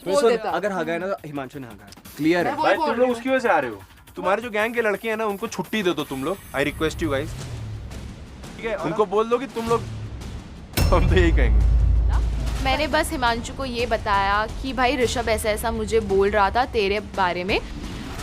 बोल देता। अगर हाँ गए ना तो हिमांशु ने हाँ गया, क्लियर है भाई। तुम लोग उसकी वजह से आ रहे हो। तुम्हारे जो गैंग के लड़के हैं ना, उनको छुट्टी दे दो तुम लोग। आई रिक्वेस्ट यू गाइस, ठीक है? उनको बोल दो कि तुम लोग, हम तो यही कहेंगे। मैंने बस हिमांशु को ये बताया कि भाई ऋषभ ऐसा ऐसा मुझे बोल रहा था तेरे बारे में,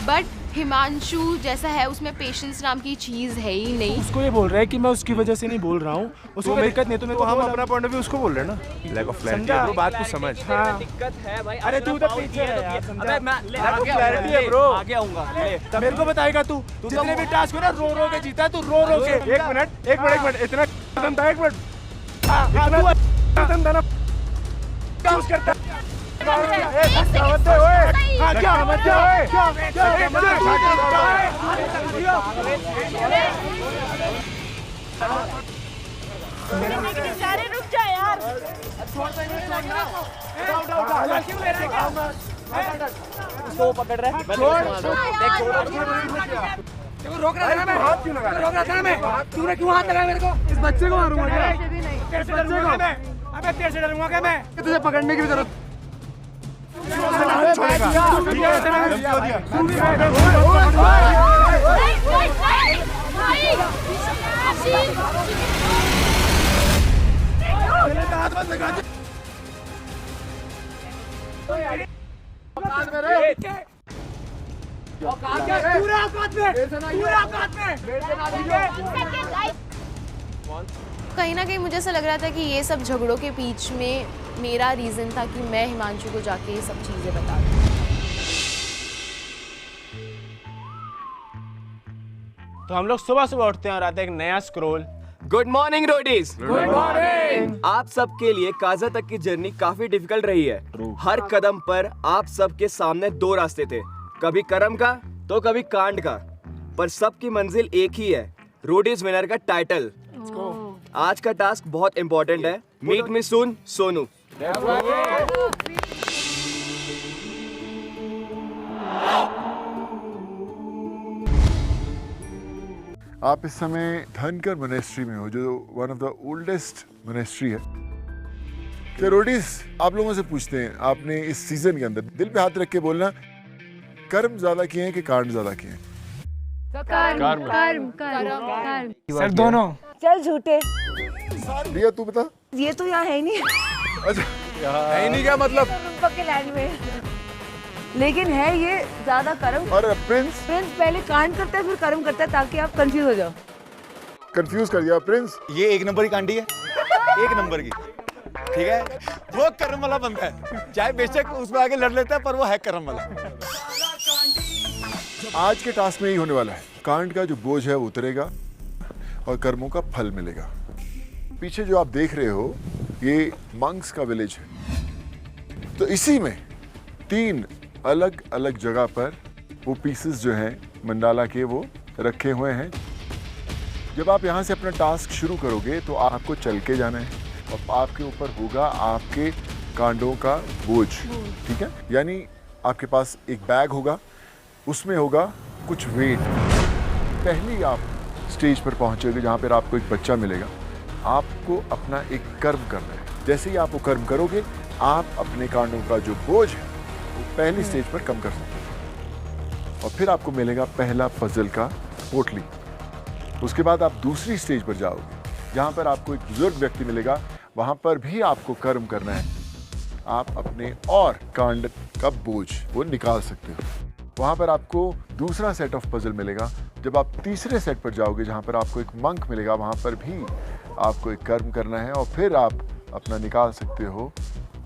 बट हिमांशु जैसा है उसमें पेशेंस नाम की चीज है ही नहीं। उसको ये बोल रहा है कि मैं उसकी वजह से नहीं बोल रहा हूँ, उसको कोई दिक्कत नहीं। तो मेरे को हम अपना पॉइंट ऑफ व्यू उसको बोल रहे हैं ना, लैक ऑफ क्लैरिटी ब्रो, बात को समझ। हाँ दिक्कत है भाई। अरे तू तो पीछे है यार, समझा? क्लैरिटी है ब्रो, आगे आऊंगा। मेरे को बताएगा तू जितने भी टास्क हो ना, रो रो के जीता है तू, रो रो के। एक मिनट इतना खत्म था, एक मिनट खत्म था ना, चूज करता अरे रुक जा यार, उसको पकड़ रहा है, रोक रहा था ना मैं, हाथ क्यों लगा रोक रहा था ना मैं, तूने क्यों हाथ लगाया मेरे को? इस बच्चे को मारूंगा क्या? तेरे से डरूंगा मैं, अबे तेरे से डरूंगा क्या मैं? तुझे पकड़ने की भी जरूरत कहीं ना कहीं मुझे ऐसा लग रहा था कि ये सब झगड़ों के बीच में मेरा रीजन था कि मैं हिमांशु को जाके ये सब चीजें बता दूं। तो हम लोग सुबह सुबह उठते हैं और आते हैं एक नया scroll. Good morning Roadies. Good morning. आप सबके लिए काजा तक की जर्नी काफी डिफिकल्ट रही है। हर कदम पर आप सबके सामने दो रास्ते थे, कभी कर्म का तो कभी कांड का, पर सबकी मंजिल एक ही है, रोडीज विनर का टाइटल। आज का टास्क बहुत इंपॉर्टेंट है, मीट मी सून सोनू। आप इस समय धनकर मोनेस्ट्री में हो, जो one of the oldest monastery है। तो रोडीज, आप लोगों से पूछते हैं, आपने इस सीजन के अंदर दिल पे हाथ रख के बोलना, कर्म ज्यादा किए हैं कि कांड ज्यादा किए हैं? सर दोनों। चल झूठे, रिया तू बता। ये तो यहाँ है ही नहीं अच्छा, है नहीं क्या मतलब? पक्के लैंड में, लेकिन है ये ज्यादा कर्म। और प्रिंस प्रिंस पहले कांड करता है फिर कर्म करता है, ताकि आप कंफ्यूज हो जाओ। कंफ्यूज कर दिया प्रिंस। ये एक नंबर की कांडी है, एक नंबर की, ठीक है? वो कर्म वाला बंदा है, चाहे बेशक उसमें आगे लड़ लेता है, पर वो है कर्म वाला। आज के टास्क में ही होने वाला है, कांड का जो बोझ है वो उतरेगा और कर्मों का फल मिलेगा। पीछे जो आप देख रहे हो ये मंक्स का विलेज है। तो इसी में 3 अलग अलग जगह पर वो पीसेस जो हैं मंडाला के वो रखे हुए हैं। जब आप यहाँ से अपना टास्क शुरू करोगे तो आपको चल के जाना है और आपके ऊपर होगा आपके कांडों का बोझ, ठीक है? यानी आपके पास एक बैग होगा, उसमें होगा कुछ वेट। पहली आप स्टेज पर पहुंचोगे जहाँ पर आपको एक बच्चा मिलेगा। आपको अपना एक कर्म करना है। जैसे ही आप वो कर्म करोगे, आप अपने कांडों का जो बोझ है वो पहली स्टेज पर कम कर सकते हैं। और फिर आपको मिलेगा पहला पजल का पोटली। उसके बाद आप दूसरी स्टेज पर जाओगे जहाँ पर आपको एक बुजुर्ग व्यक्ति मिलेगा। वहाँ पर भी आपको कर्म करना है, आप अपने और कांड का बोझ वो निकाल सकते हो। वहाँ पर आपको दूसरा सेट ऑफ पजल मिलेगा। जब आप तीसरे सेट पर जाओगे जहाँ पर आपको एक मंक मिलेगा, वहाँ पर भी आपको एक कर्म करना है और फिर आप अपना निकाल सकते हो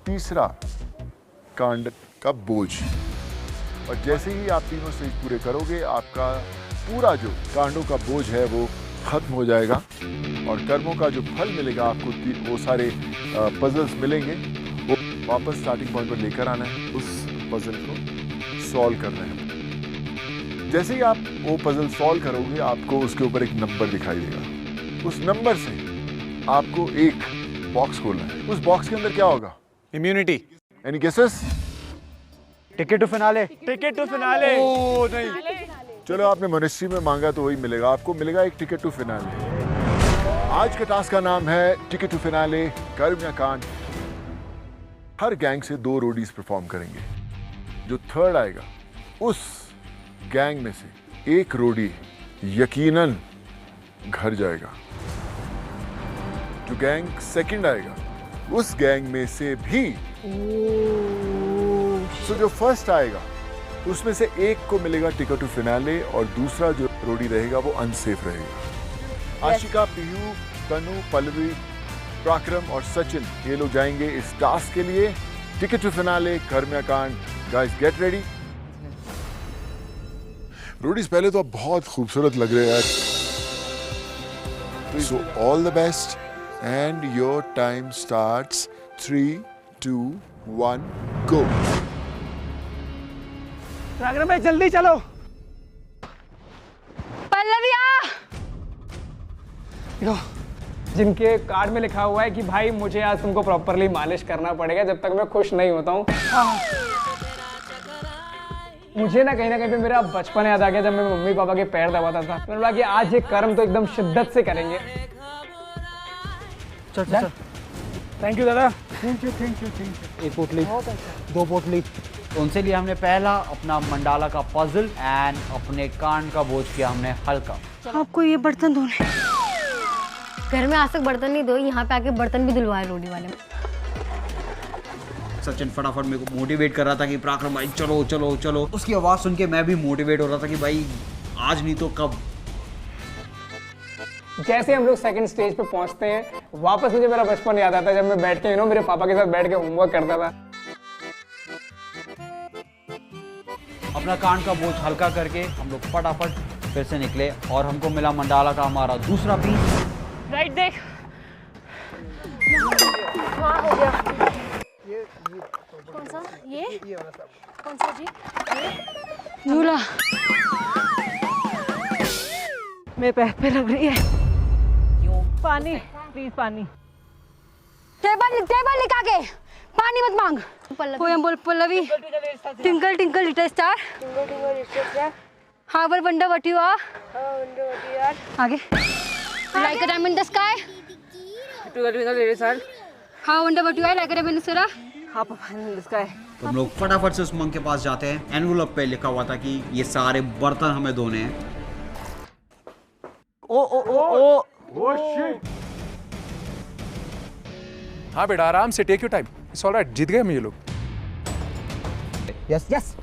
तीसरा कांड का बोझ। और जैसे ही आप तीनों स्टेज पूरे करोगे, आपका पूरा जो कांडों का बोझ है वो खत्म हो जाएगा और कर्मों का जो फल मिलेगा आपको, वो सारे पजल्स मिलेंगे, वो वापस स्टार्टिंग पॉइंट पर लेकर आना है, उस पजल को सॉल्व करना है। जैसे ही आप वो पजल सॉल्व करोगे, आपको उसके ऊपर एक नंबर दिखाई देगा। उस नंबर से आपको एक बॉक्स खोलना है। उस बॉक्स के अंदर क्या होगा? Immunity. Any guesses? Ticket to finale. Ticket to finale. ओ नहीं, चलो, आपने मोनेस्ट्री में मांगा तो वही मिलेगा। आपको मिलेगा एक टिकट टू फिनाले। आज के टास्क का नाम है टिकट टू फिनाले, कर्म या कांड। हर गैंग से 2 रोडीज परफॉर्म करेंगे। जो थर्ड आएगा उस गैंग में से एक रोडी यकीनन घर जाएगा। जो गैंग सेकंड आएगा उस गैंग में से भी जो फर्स्ट आएगा उसमें से एक को मिलेगा टिकट टू फिनाले और दूसरा जो रोडी रहेगा वो अनसेफ रहेगा। आशिका, पीयू, तनु, पल्लवी, पराक्रम और सचिन ये लोग जाएंगे इस टास्क के लिए टिकट टू फिनाले कर्मकांड। Guys get ready. रोडीज पहले तो आप बहुत खूबसूरत लग रहे हैं यार। So all the best and your time starts 3, 2, 1 गो। पराक्रम भाई जल्दी चलो। पल्लविया देखो, जिनके कार्ड में लिखा हुआ है कि भाई मुझे आज तुमको प्रॉपरली मालिश करना पड़ेगा जब तक मैं खुश नहीं होता हूँ। मुझे ना कहीं पे मेरा बचपन याद आ गया जब मैं मम्मी पापा के पैर दबाता था। मैंने बोला कि आज ये कर्म तो एकदम शिद्दत से करेंगे। चल। थैंक यू दादा। Thank you. एक पोटली, 2 पोटली। उनसे लिया हमने पहला अपना मंडाला का पजल एंड अपने कान का बोझ किया हमने हल्का। आपको ये बर्तन धोने घर में आज तक बर्तन नहीं धोए, यहाँ पे आके बर्तन भी धुलवाए रोडी वाले में। सचिन फटाफट मेरे को मोटिवेट कर रहा था कि पराक्रम भाई चलो चलो चलो। उसकी आवाज़ सुन के मैं भी मोटिवेट हो रहा था कि भाई आज नहीं तो कब। जैसे हम लोग सेकंड स्टेज पे पहुंचते हैं वापस मुझे मेरा बचपन याद आता है जब मैं बैठ के मेरे पापा के साथ बैठ के होमवर्क करता था। अपना कान का बोझ हल्का करके हम लोग फटाफट फिर से निकले और हमको मिला मंडाला का हमारा दूसरा पीस। राइट देख। हाँ हो गया। कौन सा? ये कौन सा जी? झूला मेरे पैर पे लग रही है। पानी प्लीज, पानी। टेबल लिखा के पानी मत मांग। पोयम बोल Pallavi. Twinkle twinkle little star. How were wonder what you are. आगे। Like a diamond in the sky. How wonder what you are like a diamond in the sky. हाँ पापा इन द स्काई। तो हम लोग फटाफट से उस मंक के पास जाते हैं। एनवलप पे लिखा हुआ था कि ये सारे बर्तन हमें धोने हैं। Oh shit. हाँ बेटा आराम से, take your time, it's alright. जीत गए हम ये लोग। Yes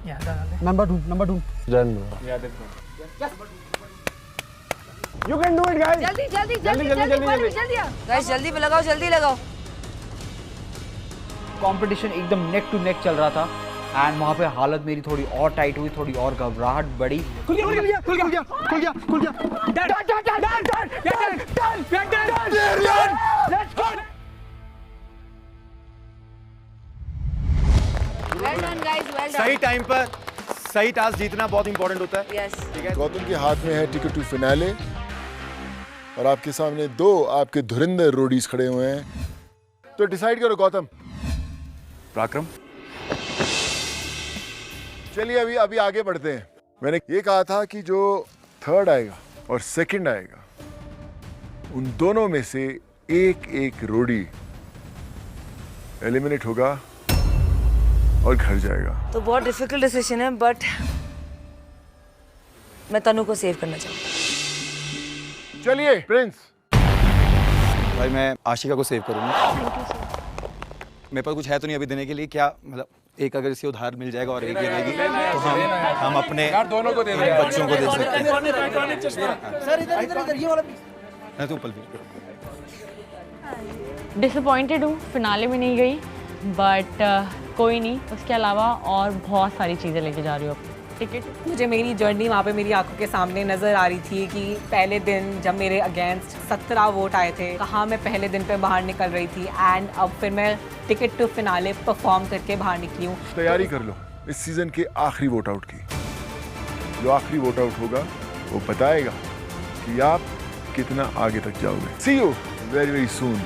number 2 you can do it guys. जल्दी गाइस, जल्दी लगाओ, जल्दी लगाओ। कंपटीशन एकदम नेक टू नेक चल रहा था एंड वहाँ पे हालत मेरी थोड़ी और टाइट हुई, थोड़ी और घबराहट बढ़ी। खुल गया। Well done guys, well done. सही टाइम पर सही टास्क जीतना बहुत इंपॉर्टेंट होता है। यस। ठीक है। गौतम के हाथ में है टिकट टू फिनाले और आपके सामने 2 आपके धुरंधर रोडीज खड़े हुए हैं। तो डिसाइड करो गौतम। पराक्रम, चलिए अभी आगे बढ़ते हैं। मैंने ये कहा था कि जो थर्ड आएगा और सेकंड आएगा उन दोनों में से एक रोडी एलिमिनेट होगा और घर जाएगा। तो बहुत डिफिकल्ट डिसीजन है बट मैं तनु को सेव करना चाहूँ। चलिए प्रिंस। भाई मैं आशिका को सेव करूंगा। मेरे पास कुछ है तो नहीं अभी देने के लिए। क्या मतलब एक अगर इसे उधार मिल जाएगा और एक ये रहेगी तो हम अपने दोनों को दे बच्चों को दे सकते हैं। सर इधर ये वाला मैं तो पल्लवी। डिसअपॉइंटेड हूँ, फिनाले में नहीं गई बट कोई नहीं। उसके अलावा और बहुत सारी चीज़ें लेके जा रही हूँ अब। टिकट मुझे मेरी जर्नी वहाँ पे मेरी आंखों के सामने नज़र आ रही थी कि पहले दिन जब मेरे अगेंस्ट 17 वोट आए थे कहाँ मैं पहले दिन पे बाहर निकल रही थी एंड अब फिर मैं टिकट टू फिनाले परफॉर्म करके बाहर निकली हूँ। तैयारी कर लो इस सीजन के आखिरी वोट आउट की। जो आखिरी वोट आउट होगा वो बताएगा कि आप कितना आगे तक जाओगे। सी यू वेरी वेरी सून।